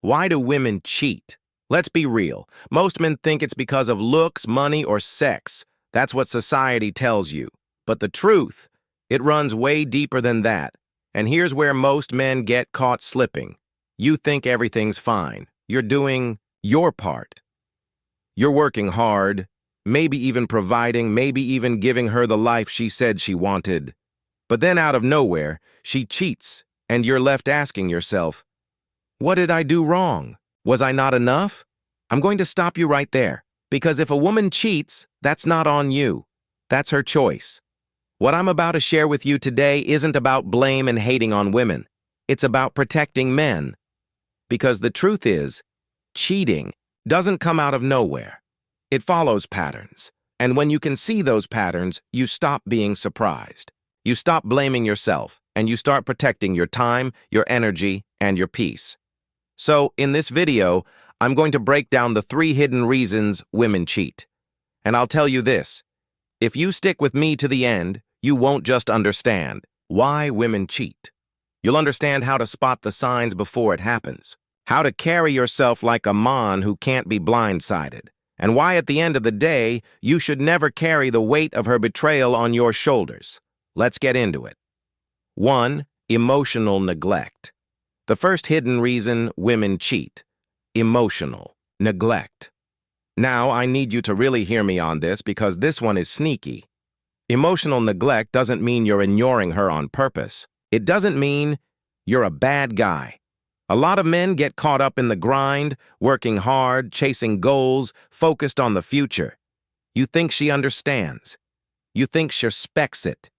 Why do women cheat? Let's be real. Most men think it's because of looks, money, or sex. That's what society tells you. But the truth, it runs way deeper than that. And here's where most men get caught slipping. You think everything's fine. You're doing your part. You're working hard, maybe even providing, maybe even giving her the life she said she wanted. But then out of nowhere, she cheats, and you're left asking yourself, what did I do wrong? Was I not enough? I'm going to stop you right there, because if a woman cheats, that's not on you. That's her choice. What I'm about to share with you today isn't about blame and hating on women. It's about protecting men. Because the truth is, cheating doesn't come out of nowhere. It follows patterns. And when you can see those patterns, you stop being surprised. You stop blaming yourself, and you start protecting your time, your energy, and your peace. So, in this video, I'm going to break down the 3 hidden reasons women cheat. And I'll tell you this, if you stick with me to the end, you won't just understand why women cheat. You'll understand how to spot the signs before it happens, how to carry yourself like a man who can't be blindsided, and why at the end of the day, you should never carry the weight of her betrayal on your shoulders. Let's get into it. 1. Emotional neglect. The first hidden reason women cheat. Emotional neglect. Now, I need you to really hear me on this because this one is sneaky. Emotional neglect doesn't mean you're ignoring her on purpose. It doesn't mean you're a bad guy. A lot of men get caught up in the grind, working hard, chasing goals, focused on the future. You think she understands. You think she respects it.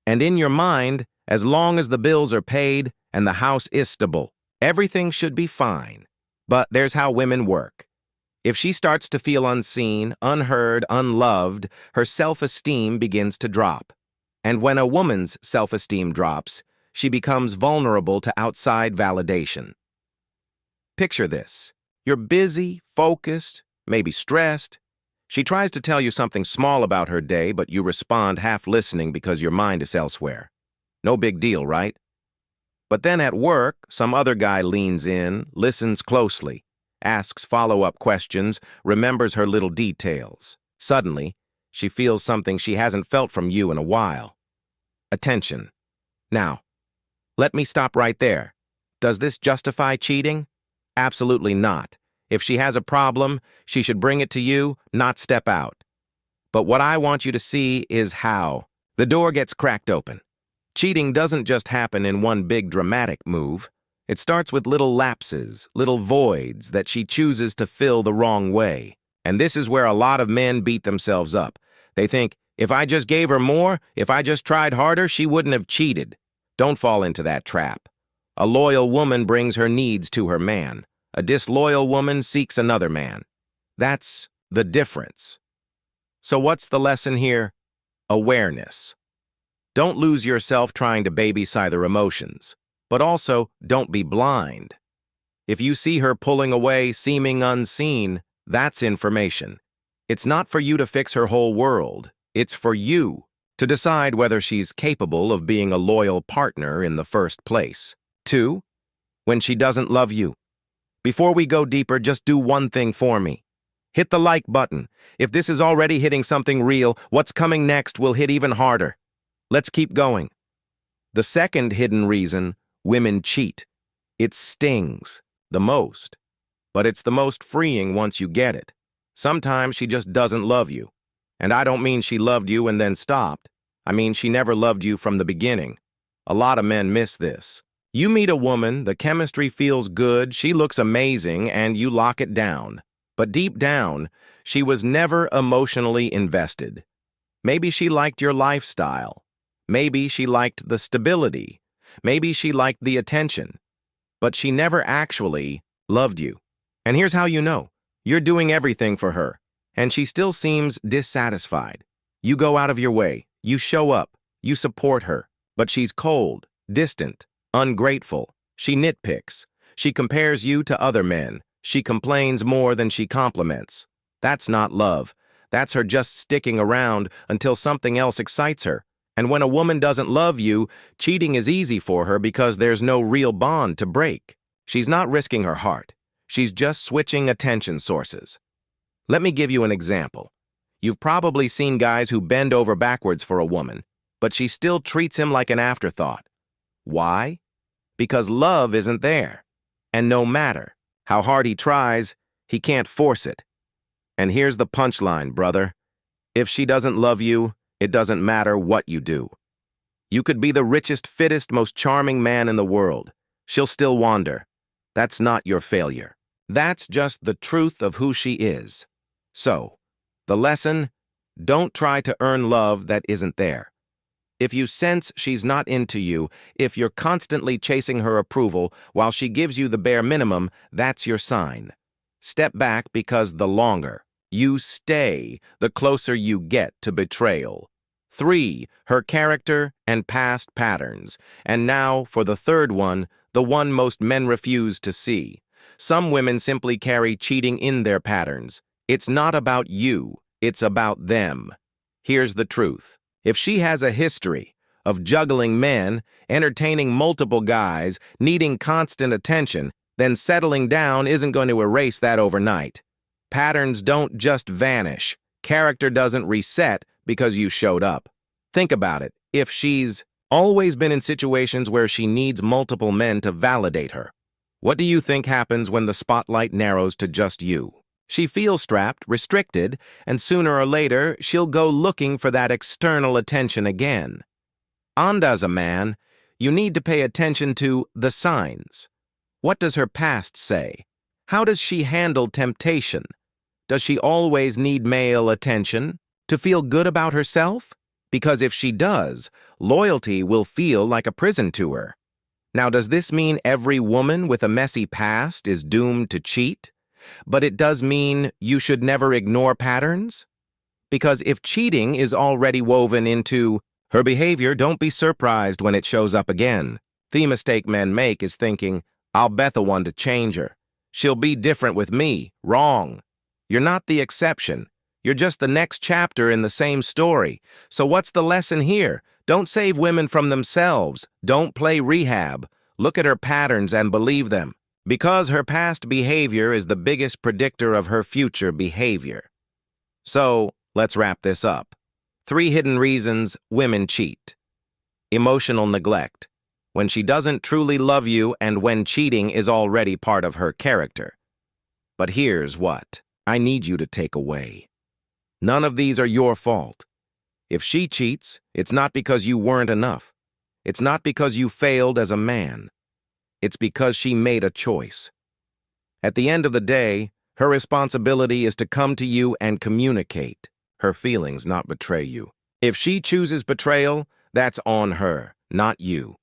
And in your mind, as long as the bills are paid and the house is stable, everything should be fine. But there's how women work. If she starts to feel unseen, unheard, unloved, her self-esteem begins to drop. And when a woman's self-esteem drops, she becomes vulnerable to outside validation. Picture this. You're busy, focused, maybe stressed. She tries to tell you something small about her day, but you respond half listening because your mind is elsewhere. No big deal, right? But then at work, some other guy leans in, listens closely, asks follow-up questions, remembers her little details. Suddenly, she feels something she hasn't felt from you in a while. Attention. Now, let me stop right there. Does this justify cheating? Absolutely not. If she has a problem, she should bring it to you, not step out. But what I want you to see is how. The door gets cracked open. Cheating doesn't just happen in one big dramatic move. It starts with little lapses, little voids that she chooses to fill the wrong way. And this is where a lot of men beat themselves up. They think, if I just gave her more, if I just tried harder, she wouldn't have cheated. Don't fall into that trap. A loyal woman brings her needs to her man. A disloyal woman seeks another man. That's the difference. So what's the lesson here? Awareness. Don't lose yourself trying to babysit her emotions, but also don't be blind. If you see her pulling away, seeming unseen, that's information. It's not for you to fix her whole world. It's for you to decide whether she's capable of being a loyal partner in the first place. 2. When she doesn't love you. Before we go deeper, just do one thing for me. Hit the like button. If this is already hitting something real, what's coming next will hit even harder. Let's keep going. The second hidden reason women cheat. It stings the most, but it's the most freeing once you get it. Sometimes she just doesn't love you. And I don't mean she loved you and then stopped. I mean she never loved you from the beginning. A lot of men miss this. You meet a woman, the chemistry feels good, she looks amazing, and you lock it down. But deep down, she was never emotionally invested. Maybe she liked your lifestyle. Maybe she liked the stability. Maybe she liked the attention. But she never actually loved you. And here's how you know. You're doing everything for her, and she still seems dissatisfied. You go out of your way, you show up, you support her, but she's cold, distant, ungrateful. She nitpicks. She compares you to other men. She complains more than she compliments. That's not love. That's her just sticking around until something else excites her. And when a woman doesn't love you, cheating is easy for her because there's no real bond to break. She's not risking her heart. She's just switching attention sources. Let me give you an example. You've probably seen guys who bend over backwards for a woman, but she still treats him like an afterthought. Why? Because love isn't there. And no matter how hard he tries, he can't force it. And here's the punchline, brother. If she doesn't love you, it doesn't matter what you do. You could be the richest, fittest, most charming man in the world. She'll still wander. That's not your failure. That's just the truth of who she is. So, the lesson: don't try to earn love that isn't there. If you sense she's not into you, if you're constantly chasing her approval while she gives you the bare minimum, that's your sign. Step back, because the longer you stay, the closer you get to betrayal. 3. Her character and past patterns. And now, for the third one, the one most men refuse to see. Some women simply carry cheating in their patterns. It's not about you, it's about them. Here's the truth. If she has a history of juggling men, entertaining multiple guys, needing constant attention, then settling down isn't going to erase that overnight. Patterns don't just vanish. Character doesn't reset because you showed up. Think about it. If she's always been in situations where she needs multiple men to validate her, what do you think happens when the spotlight narrows to just you? She feels trapped, restricted, and sooner or later, she'll go looking for that external attention again. And as a man, you need to pay attention to the signs. What does her past say? How does she handle temptation? Does she always need male attention to feel good about herself? Because if she does, loyalty will feel like a prison to her. Now, does this mean every woman with a messy past is doomed to cheat? But it does mean you should never ignore patterns? Because if cheating is already woven into her behavior, don't be surprised when it shows up again. The mistake men make is thinking, I'll bet the one to change her. She'll be different with me. Wrong. You're not the exception. You're just the next chapter in the same story. So what's the lesson here? Don't save women from themselves. Don't play rehab. Look at her patterns and believe them. Because her past behavior is the biggest predictor of her future behavior. So, let's wrap this up. 3 hidden reasons women cheat. Emotional neglect. When she doesn't truly love you and when cheating is already part of her character. But here's what I need you to take away. None of these are your fault. If she cheats, it's not because you weren't enough. It's not because you failed as a man. It's because she made a choice. At the end of the day, her responsibility is to come to you and communicate her feelings, not betray you. If she chooses betrayal, that's on her, not you.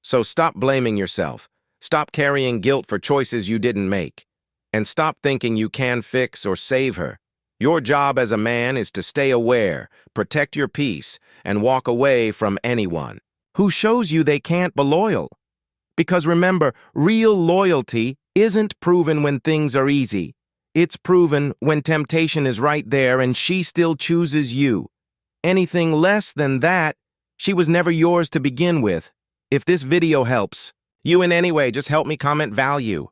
So stop blaming yourself. Stop carrying guilt for choices you didn't make. And stop thinking you can fix or save her. Your job as a man is to stay aware, protect your peace, and walk away from anyone who shows you they can't be loyal. Because remember, real loyalty isn't proven when things are easy. It's proven when temptation is right there and she still chooses you. Anything less than that, she was never yours to begin with. If this video helps you in any way, just help me comment value.